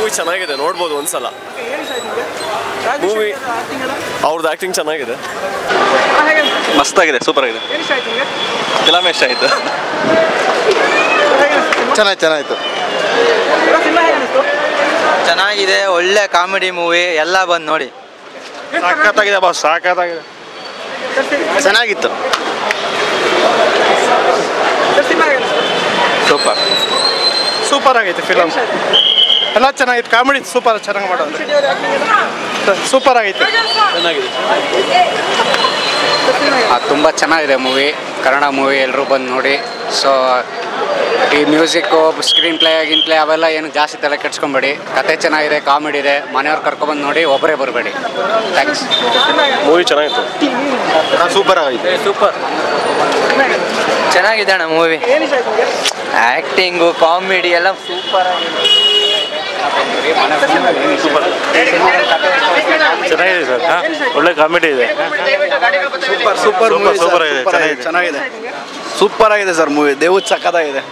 Movie ಚೆನ್ನಾಗಿದೆ, ನೋಡ್ಬೋದು ಒಂದ್ಸಲ. ಮೂವಿ ಅವ್ರದ್ದು ಆ್ಯಕ್ಟಿಂಗ್ ಚೆನ್ನಾಗಿದೆ, ಮಸ್ತಾಗಿದೆ, ಸೂಪರ್ ಆಗಿದೆ. ಫಿಲಮ್ ಇಷ್ಟ ಆಯಿತು. ಚೆನ್ನಾಗಿತ್ತು. ಚೆನ್ನಾಗಿದೆ, ಒಳ್ಳೆ ಕಾಮಿಡಿ ಮೂವಿ, ಎಲ್ಲ ಬಂದು ನೋಡಿ. ಸಾಕಾಗಿದೆ ಬಾಸ್, ಸಾಕಾಗಿದೆ. ಚೆನ್ನಾಗಿತ್ತು. ಸೂಪರ್ ಸೂಪರ್ ಆಗೈತೆ ಫಿಲಮ್, ಎಲ್ಲ ಚೆನ್ನಾಗಿತ್ತು. ಕಾಮಿಡಿ ಸೂಪರ್ ಚೆನ್ನಾಗಿ ಮಾಡೋದು, ಸೂಪರ್ ಆಗೈತೆ. ಚೆನ್ನಾಗಿದೆ. ತುಂಬ ಚೆನ್ನಾಗಿದೆ ಮೂವಿ, ಕನ್ನಡ ಮೂವಿ, ಎಲ್ಲರೂ ಬಂದು ನೋಡಿ. ಸೊ ಈ ಮ್ಯೂಸಿಕ್ಕು, ಸ್ಕ್ರೀನ್ ಪ್ಲೇ ಅವೆಲ್ಲ ಏನು ಜಾಸ್ತಿ ತಲೆ ಕೆಡ್ಸ್ಕೊಬೇಡಿ. ಕತೆ ಚೆನ್ನಾಗಿದೆ, ಕಾಮಿಡಿ ಇದೆ, ಮನೆಯವ್ರು ಕರ್ಕೊಬಂದು ನೋಡಿ, ಒಬ್ಬರೇ ಬರಬೇಡಿ. ಥ್ಯಾಂಕ್ಸ್. ಮೂವಿ ಚೆನ್ನಾಗಿತ್ತು, ಸೂಪರ್ ಆಗೈತೆ. ಸೂಪರ್ ಚೆನ್ನಾಗಿದೆ ಅಣ್ಣ ಮೂವಿ. ಆ್ಯಕ್ಟಿಂಗು, ಕಾಮಿಡಿ ಎಲ್ಲ ಸೂಪರ್ ಆಗಿದೆ. ಚೆನ್ನಾಗಿದೆ ಸರ್, ಒಳ್ಳೆ ಕಾಮಿಡಿ ಇದೆ. ಸೂಪರ್ ಆಗಿದೆ, ಚೆನ್ನಾಗಿದೆ. ಸೂಪರ್ ಆಗಿದೆ ಸರ್ ಮೂವಿ. ದೇವ್ ಸಕ್ಕತ್ತಾಗಿದೆ.